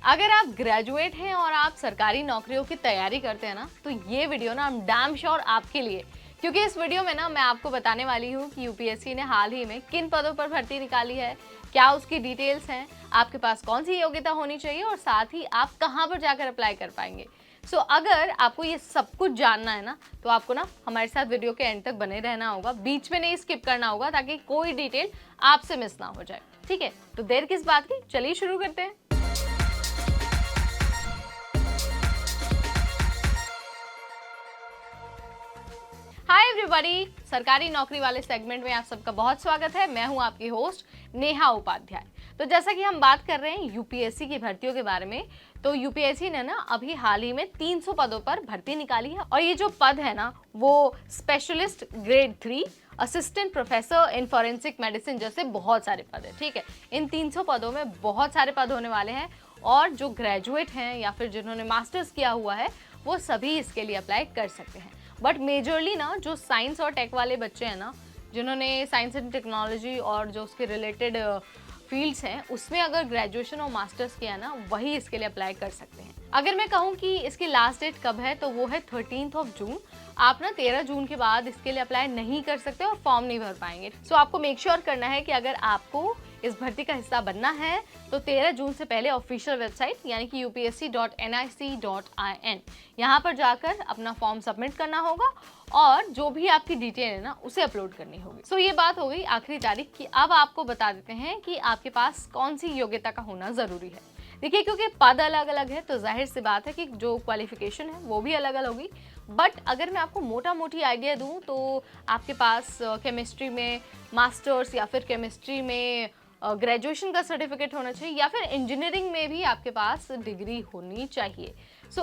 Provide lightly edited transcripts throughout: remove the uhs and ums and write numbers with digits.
अगर आप ग्रेजुएट हैं और आप सरकारी नौकरियों की तैयारी करते हैं ना, तो ये वीडियो ना डैम श्योर आपके लिए, क्योंकि इस वीडियो में ना मैं आपको बताने वाली हूँ कि यूपीएससी ने हाल ही में किन पदों पर भर्ती निकाली है, क्या उसकी डिटेल्स हैं, आपके पास कौन सी योग्यता होनी चाहिए और साथ ही आप कहाँ पर जाकर अप्लाई कर पाएंगे। अगर आपको ये सब कुछ जानना है ना, तो आपको ना हमारे साथ वीडियो के एंड तक बने रहना होगा, बीच में नहीं स्किप करना होगा ताकि कोई डिटेल आपसे मिस ना हो जाए। ठीक है, तो देर किस बात की, चलिए शुरू करते हैं। हाय एवरीबॉडी, सरकारी नौकरी वाले सेगमेंट में आप सबका बहुत स्वागत है। मैं हूं आपकी होस्ट नेहा उपाध्याय। तो जैसा कि हम बात कर रहे हैं यूपीएससी की भर्तियों के बारे में, तो यूपीएससी ने ना अभी हाल ही में 300 पदों पर भर्ती निकाली है और ये जो पद है ना वो specialist grade 3, assistant professor in forensic medicine जैसे बहुत सारे पद है। ठीक है, इन 300 पदों में बहुत सारे पद होने वाले हैं और जो ग्रेजुएट हैं या फिर जिन्होंने मास्टर्स किया हुआ है वो सभी इसके लिए अप्लाई कर सकते हैं। बट मेजरली ना जो साइंस और टेक वाले बच्चे हैं ना, जिन्होंने साइंस एंड टेक्नोलॉजी और जो उसके रिलेटेड फील्ड्स हैं उसमें अगर ग्रेजुएशन और मास्टर्स किया ना, वही इसके लिए अप्लाई कर सकते हैं। अगर मैं कहूँ कि इसकी लास्ट डेट कब है, तो वो है 13 जून। आप ना 13 जून के बाद इसके लिए अप्लाई नहीं कर सकते और फॉर्म नहीं भर पाएंगे। आपको मेक श्योर करना है कि अगर आपको इस भर्ती का हिस्सा बनना है तो 13 जून से पहले ऑफिशियल वेबसाइट यानी कि upsc.nic.in यहाँ पर जाकर अपना फॉर्म सबमिट करना होगा और जो भी आपकी डिटेल है ना उसे अपलोड करनी होगी। ये बात हो गई आखिरी तारीख की। अब आपको बता देते हैं कि आपके पास कौन सी योग्यता का होना जरूरी है। देखिए, क्योंकि पद अलग अलग है तो जाहिर सी बात है कि जो क्वालिफिकेशन है वो भी अलग अलग होगी। बट अगर मैं आपको मोटा मोटी आइडिया दूं तो आपके पास केमिस्ट्री में मास्टर्स या फिर केमिस्ट्री में ग्रेजुएशन का सर्टिफिकेट होना चाहिए या फिर इंजीनियरिंग में भी आपके पास डिग्री होनी चाहिए।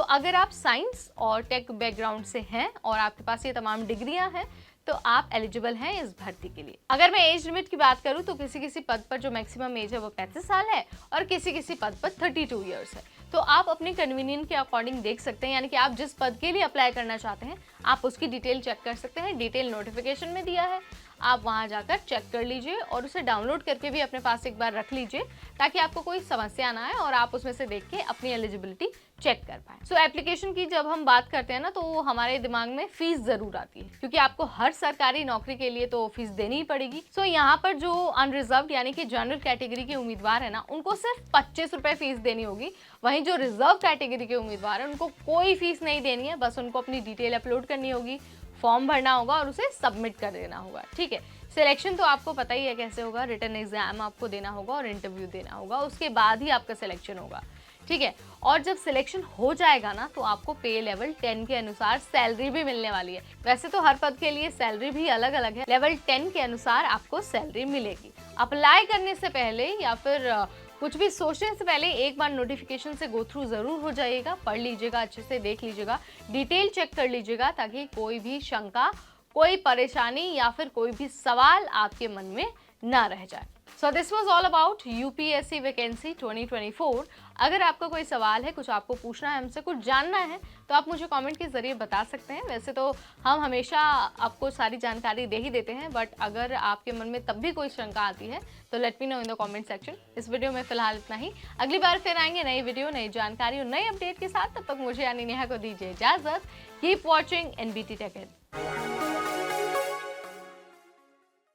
अगर आप साइंस और टेक बैकग्राउंड से हैं और आपके पास ये तमाम डिग्रियां हैं तो आप एलिजिबल हैं इस भर्ती के लिए। अगर मैं एज लिमिट की बात करूं तो किसी किसी पद पर जो मैक्सिमम एज है वो 35 साल है और किसी किसी पद पर 32 ईयर्स है। तो आप अपने कन्वीनियंट के अकॉर्डिंग देख सकते हैं, यानी कि आप जिस पद के लिए अप्लाई करना चाहते हैं आप उसकी डिटेल चेक कर सकते हैं। डिटेल नोटिफिकेशन में दिया है, आप वहां जाकर चेक कर लीजिए और उसे डाउनलोड करके भी अपने पास एक बार रख लीजिए ताकि आपको कोई समस्या ना आए और आप उसमें से देख के अपनी एलिजिबिलिटी चेक कर पाएं। एप्लीकेशन की जब हम बात करते हैं ना तो हमारे दिमाग में फीस जरूर आती है, क्योंकि आपको हर सरकारी नौकरी के लिए तो फीस देनी ही पड़ेगी। यहाँ पर जो अनरिजर्व्ड यानी कि जनरल कैटेगरी के उम्मीदवार है ना, उनको सिर्फ 25 रुपए फीस देनी होगी। वहीं जो रिजर्व कैटेगरी के उम्मीदवार है उनको कोई फीस नहीं देनी है, बस उनको अपनी डिटेल अपलोड करनी होगी, फॉर्म भरना होगा और उसे सबमिट कर देना होगा। ठीक है, सिलेक्शन तो आपको पता ही है कैसे होगा। रिटन एग्जाम आपको देना होगा और इंटरव्यू देना होगा, उसके बाद ही आपका सिलेक्शन होगा। ठीक है, और जब सिलेक्शन हो जाएगा ना तो आपको पे लेवल 10 के अनुसार सैलरी भी मिलने वाली है। वैसे तो हर पद के लिए सैलरी भी अलग अलग है, लेवल 10 के अनुसार आपको सैलरी मिलेगी। अप्लाई करने से पहले या फिर कुछ भी सोचने से पहले एक बार नोटिफिकेशन से गो थ्रू जरूर हो जाइएगा, पढ़ लीजिएगा, अच्छे से देख लीजिएगा, डिटेल चेक कर लीजिएगा ताकि कोई भी शंका, कोई परेशानी या फिर कोई भी सवाल आपके मन में ना रह जाए। This was all about UPSC vacancy 2024। अगर आपका कोई सवाल है, कुछ आपको पूछना है हमसे, कुछ जानना है तो आप मुझे कमेंट के जरिए बता सकते हैं। वैसे तो हम हमेशा आपको सारी जानकारी दे ही देते हैं, बट अगर आपके मन में तब भी कोई शंका आती है तो let me know in the comment section. इस वीडियो में फिलहाल इतना ही। अगली बार फिर आएंगे नई वीडियो, नई जानकारी और नई अपडेट के साथ। तब तक मुझे यानी नेहा को दीजिए इजाजत। Keep watching NBT take.